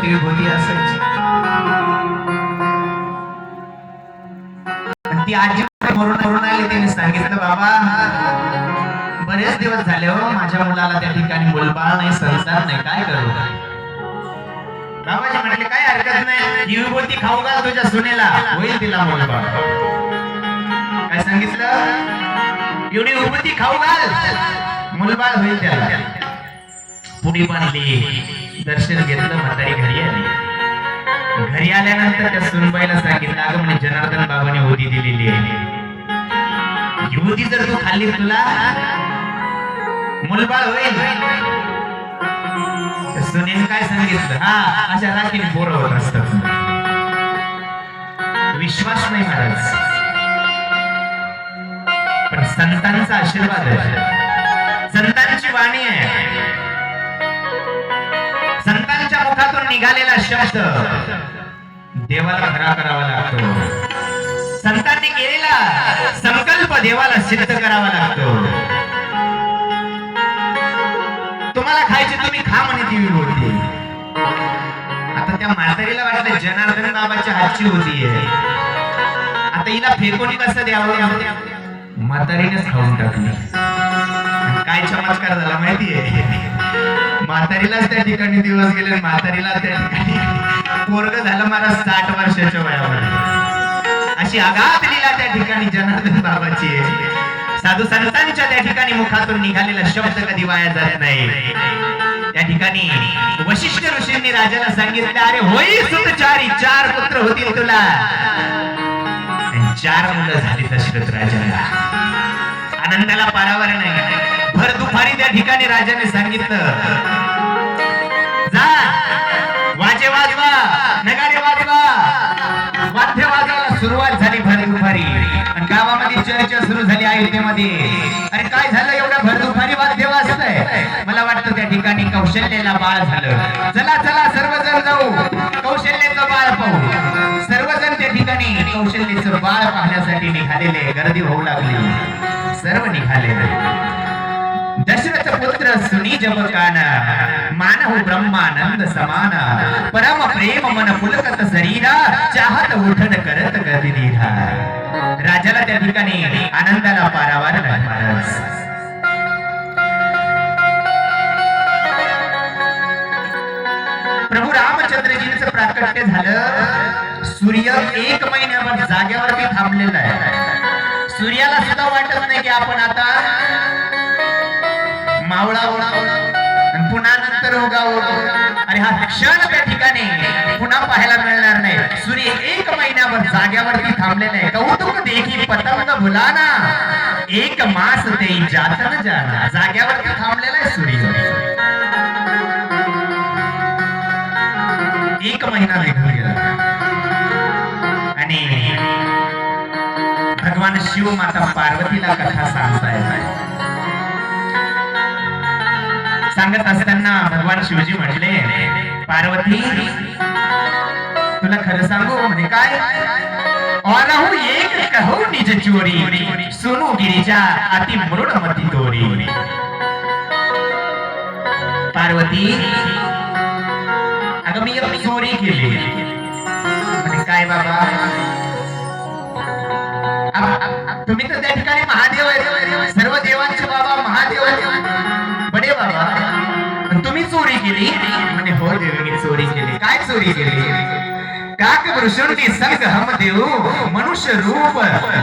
ती विभूती असायची. ती आजी मरून आली. तिने सांगितलं, बाबा बरेच दिवस झाले हो, माझ्या मुलाला त्या ठिकाणी मुलबाळ नाही, संसार नाही, काय करू? बाबाजी म्हटले, काय हरकत नाही, ही विभूती खाऊ घाल तुझ्या सुनेला, होईल तिला मुलबाळ. काय सांगितलं? एवढी विभूती खाऊ घाल, मुलबाळ होईल त्याला. पुढे बांधली, दर्शन घेतलं, म्हातारी घरी आली. घरी आल्यानंतर त्या सुनबाईला सांगितलं, अगं म्हणे जनार्दन बाबाने होती दिलेली आहे, युवती जर तू खाल्ली तुला मुलबाळ होईल. सुनेने काय सांगितलं, हा अशा राखीने पोरं होत असतात. विश्वास नाही महाराज, पण संतांचा आशीर्वाद आहे, संतांची वाणी आहे. संतांच्या मुखातून निघालेला शब्द देवाला खरा करावा लागतो. संतांनी केलेला संकल्प देवाला सिद्ध करावा लागतो. तुम्हाला खायची, तुम्ही खा म्हणे ती विभूती. आता त्या म्हातारीला वाटलं जनार्दन बाबाच्या हातची होती आहे, आता हिला फेकून कसं द्यावं? म्हातारीनेच खाऊन टाकली. काय चमत्कार झाला माहितीये? म्हातारीलाच त्या ठिकाणी दिवस गेले, म्हातारीला त्या ठिकाणी पोरग झालं मला 60 वर्षाच्या वयामध्ये. अशी आघात लीला त्या ठिकाणी जनार्दन बाबाची आहे. साधू संतांच्या त्या ठिकाणी मुखातून निघालेला शब्द कधी वाया जात नाही. त्या ठिकाणी वशिष्ठ ऋषींनी राजाला सांगितलं, अरे होई सुतचारी, 4 पुत्र होतील तुला. 4 मुलं झाली दशरथ राजाला. आनंदाला पारावर नाही. भर दुपारी त्या ठिकाणी राजाने सांगितलं, जा वाजे वाजवा, नगारे वाजवा. वाद्य वाजवायला सुरुवात झाली भर दुपारी. आणि गावामध्ये चर्चा सुरू झाली अयोध्येमध्ये. अरे काय झालं एवढं भर दुपारी वाद्य वाजतंय? मला वाटतं त्या ठिकाणी कौशल्याला बाळ झालं. चला चला सर्वजण जाऊ, कौशल्याचं बाळ पाहू. सर्वजण त्या ठिकाणी कौशल्याचं बाळ पाहण्यासाठी निघालेले. गर्दी होऊ लागली, सर्व निघाले. दशरथ पुत्र सुनी जब काना, मानहु ब्रह्मानंद समाना. परम प्रेम मन पुलकत शरीरा, चाहत उठन करत गती दीर्घा. राजाला त्या ठिकाणी आनंदाला पारावार नाही महाराज. प्रभू रामचंद्रजींचं प्राकट्य झालं. सूर्य 1 महिन्याभर जाग्यावरती थांबलेला आहे. सूर्याला सुद्धा वाटत नाही की आपण आता मावळा आणि पुन्हा नंतर उगाव. अरे हा क्षण त्या ठिकाणी पुन्हा पाहायला मिळणार नाही. सूर्य 1 महिन्याभर जाग्यावरती थांबलेला आहे. कौतुक देखी पतंग भुलाना, 1 मास ते जातन जाना. जाग्यावरती थांबलेला आहे सूर्य. 1 महिना निघून गेला. आणि भगवान शिव माता पार्वतीला कथा सांगतायत. सांगत असताना भगवान शिवजी म्हटले, पार्वती तुला खरं सांगू म्हणे काय? औरहु एक कहू निज चोरी, सुनू गिरिजा अति मृडमती तोरी. पार्वती अगं मी एक चोरी केली. म्हणे काय बाबा? तुम्ही तर त्या ठिकाणी महादेव आहे, सर्व देवांचे बाबा महादेव बडे बाबा. तुम्ही चोरी केली? म्हणे हो देव मी चोरी केली. काय चोरी केली? काक वृषुंडी संग हम देऊ, मनुष्य रूप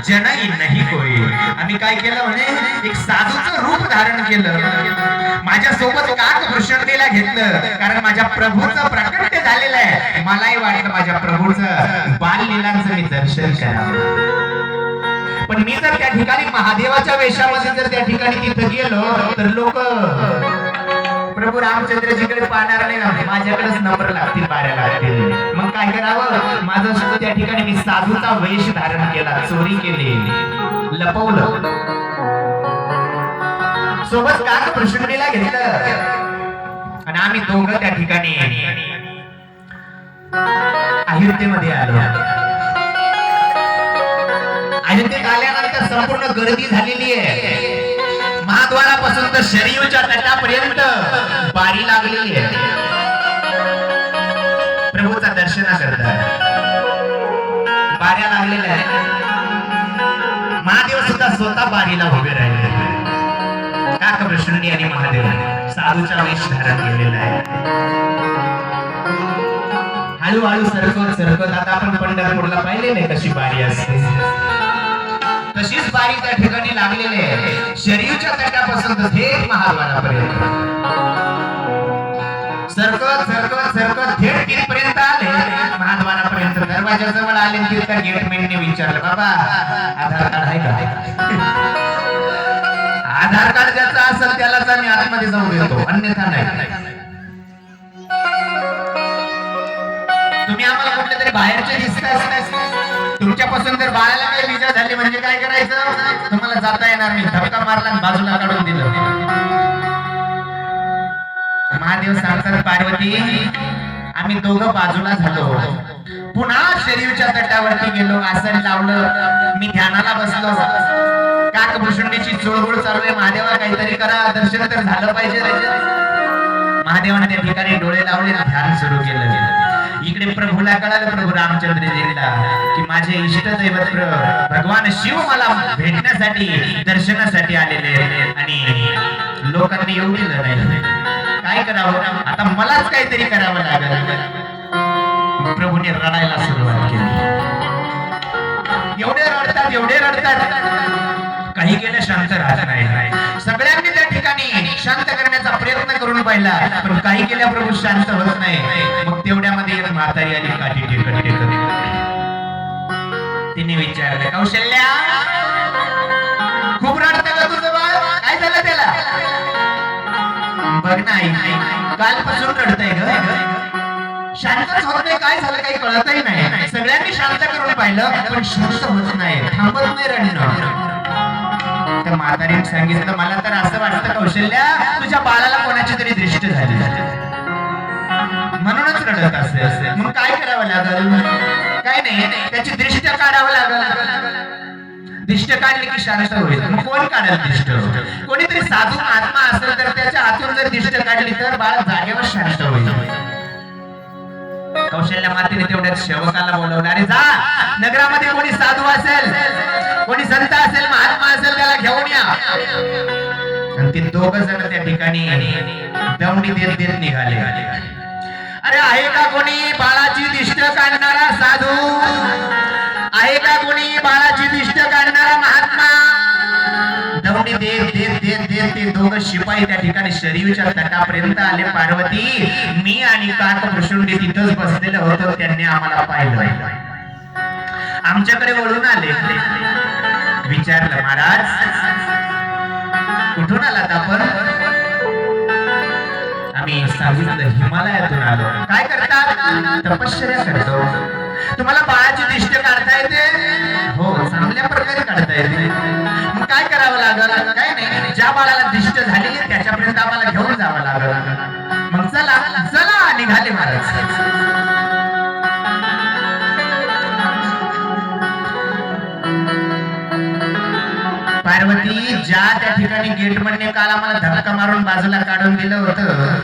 जनई नाही कोई. आम्ही काय केलं म्हणे, एक साधूचं रूप धारण केलं. माझ्या सोबत काक वृषुंडीला घेतलं, कारण माझ्या प्रभूचं प्राकट्य झालेलं आहे. मलाही वाटलं माझ्या प्रभूचं बाललीलांचं मी दर्शन करावं. पण मी जर त्या ठिकाणी महादेवाच्या वेशामध्ये जर त्या ठिकाणी तिथं गेलो तर लोक प्रभू रामचंद्रजीकडे पाहणार नाही ना, माझ्याकडेच नंबर लागतील, बाऱ्या लागतील. मग काय करावं? माझं सुद्धा त्या ठिकाणी मी साधूचा वेश धारण केला, चोरी केली, लपवलं. सोबत काक प्रश्नला घेतलं आणि आम्ही दोघं त्या ठिकाणी अयोध्येमध्ये आलो. अयोध्येत आल्यानंतर संपूर्ण गर्दी झालेली आहे. महाद्वारापासून तर शरीरच्या तटापर्यंत बारी लागलेली आहे. करतात. बाऱ्या लागलेल्या आहेत. महादेव सुद्धा स्वतः बारीला उभे राहिले. काकभृशुंडी आणि महादेव साधूचा वेश धारण केलेला आहे. हळूहळू सरकत सरकत आता आपण पंढरपूरला पाहिलेलं आहे कशी बारी असते. तशीच बारी त्या ठिकाणी लागलेली आहे. शरीरच्या तटापासून थेट महाद्वारापर्यंत सरकत सरकत सरकत थेट तिथपर्यंत आले. महाद्वारापर्यंत दरवाजाजवळ आले. तिथल्या गेटमॅनने विचारलं, बाबा आधार कार्ड आहे का? आधार कार्ड ज्याचा असेल त्यालाच आम्ही आतमध्ये जाऊ देतो, अन्यथा नाही. तुम्ही आम्हाला कुठले तरी बाहेरचे दिसतात. तुमच्यापासून जर बाळाला काही विजा झाली म्हणजे काय करायचं? तुम्हाला जाता येणार नाही. धक्का मारला आणि बाजूला काढून दिलं. महादेव सांगतात, पार्वती आम्ही दोघं बाजूला झालो. पुन्हा शरीरच्या तटावरती गेलो. आसन लावलं. मी ध्यानाला बसलो. काकभृशुंडीची चुळबुळ चालू आहे. महादेवा काहीतरी करा, दर्शन तर झालं पाहिजे. महादेवाने त्या ठिकाणी डोळे लावले, ध्यान सुरू केलं. इकडे प्रभूला कळालं, प्रभू रामचंद्रजीला, की माझे इष्टदैवत भगवान शिव मला भेटण्यासाठी दर्शनासाठी आलेले आणि लोकांनी येऊ दिलं नाही. काय करावं आता? मलाच काहीतरी करावं लागलं. प्रभूने रडायला सुरुवात केली. एवढे रडतात एवढे रडतात, काही केलं शांत राहत नाही. सगळ्यांनी त्या ठिकाणी शांत करण्याचा प्रयत्न करून पाहिला, पण काही केल्या प्रभू शांत होत नाही. मग तेवढ्यामध्ये एक म्हातारी आली काठी टेकत टेकत. तिने विचारलं, कौशल्या खूप रडतं का तुझं बाळ? काय झालं त्याला? बघ ना आई, कालपासून रडतंय ग. शांतच होत नाही. काय झालं काही कळतही नाही. सगळ्यांनी शांत करून पाहिलं पण शांत होत नाही, थांबत नाही रडणं. त्या म्हातारीने सांगितलं, मला तर असं वाटतं कौशल्या तुझ्या बाळाला कोणाची तरी दृष्ट झाली म्हणूनच रडत असेल. मग काय करावं लागल? काय नाही, त्याची दृष्ट काढावं लागल. दृष्ट काढली की शांत होईल. मग कोण काढेल दृष्ट? कोणीतरी साधू महात्मा असेल तर त्याच्या हातून जर दृष्ट काढली तर बाळ जागेवर शांत होईल. कौशल्या मातेने तेवढ्यात सेवकाला बोलवलं, अरे जा नगरामध्ये कोणी साधू असेल, कोणी संत असेल, महात्मा असेल त्याला घेऊन या. आणि ते दोघ जण त्या ठिकाणी दौंडी देत देत निघाले. अरे आहे का कोणी बाळाची दिष्ट काढणारा साधू? आहे का कोणी बाळाची दिष्ट काढणारा महात्मा? दौंडी देत देत देत देत ते दोघं शिपाई त्या ठिकाणी शरीरच्या तटापर्यंत आले. पार्वती मी आणि काकभृशुंडी तिथंच बसलेलं होतं. त्यांनी आम्हाला पाहिलं, आमच्याकडे वळून आले. विचारलं, महाराज कुठून आलात आपण? आम्ही सांगितलं, हिमालयातून आलो. काय करतात? तपश्चर्या करतो. तुम्हाला बाळाची दिष्ट काढता येते? हो, चांगल्या प्रकारे काढता येते. मग काय करावं लागल? काय नाही, ज्या बाळाला दिष्ट झालेली त्याच्यापर्यंत आम्हाला घेऊन जावं लागल. मग चला चला निघाले महाराज. पार्वती ज्या त्या ठिकाणी गेटमनने काल आम्हाला धक्का मारून बाजूला काढून दिलं होतं,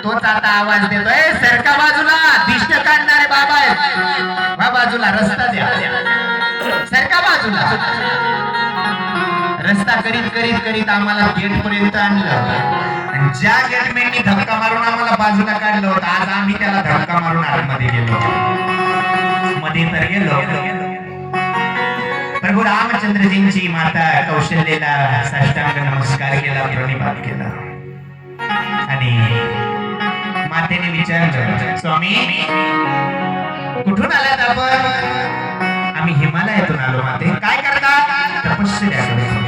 तोच आता आवाज देतोय, सरका बाजूला, दिष्ट काढणारे बाबा आहेत, वा बाजूला, रस्ता द्या, सरका बाजूला. रस्ता करीत करीत करीत आम्हाला गेट पर्यंत आणलं. ज्या गेटमॅननी धक्का मारून आम्हाला बाजूला काढलं होतं, आज आम्ही त्याला धक्का मारून आतमध्ये गेलो. मध्ये तर गेलो. प्रभू रामचंद्रजींची माता कौशल्येला साष्टांग नमस्कार केला, प्रणिपात केला. आणि मातेने विचारलं, स्वामी कुठून आलात आपण? आम्ही हिमालयातून आलो माते. काय करता? तपश्चर्या करतो.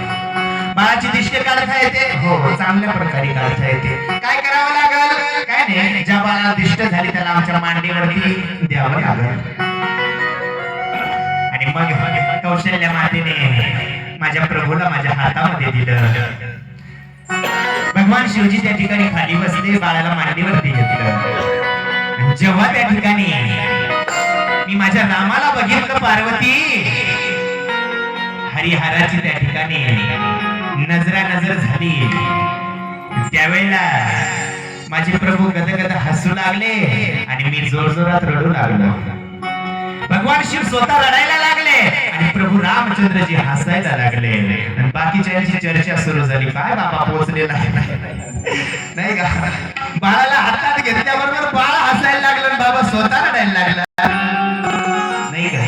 बाळाची दिष्ट काढता येते? हो, चांगल्या प्रकारे काढता येते. काय करावं लागल? काय नाही, ज्या बाळाला दिष्ट झाली त्याला आमच्या मांडीवरती द्यावं लागल. आणि मग कौशल्या मातेने माझ्या प्रभूला माझ्या हातामध्ये दिलं. भगवान शिवजी त्या ठिकाणी खाली बसले, बाळाला मांडीवरती घेतलं. जेव्हा त्या ठिकाणी मी माझ्या रामाला बघितलं, पार्वती हरिहराची त्या ठिकाणी नजर झाली, त्यावेळेला माझे प्रभू गदगद हसू लागले. आणि मी जोरजोरात रडू लागलो. भगवान शिव स्वतः रडायला लागले आणि प्रभू रामचंद्रजी हसायला लागले आणि बाकीच्यांची चर्चा सुरू झाली. काय बाबा पोचलेला आहे नाही का? बाळाला हातात घेतल्याबरोबर बाळ हसायला लागलं आणि बाबा स्वतः रडायला लागला नाही का?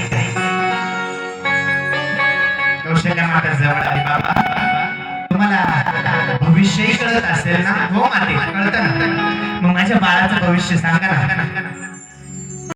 कौशल्या माता जवळ आली. बाबा तुम्हाला भविष्यही कळत असेल ना? हो माते कळत ना. मग माझ्या बाळाचं भविष्य सांगा ना.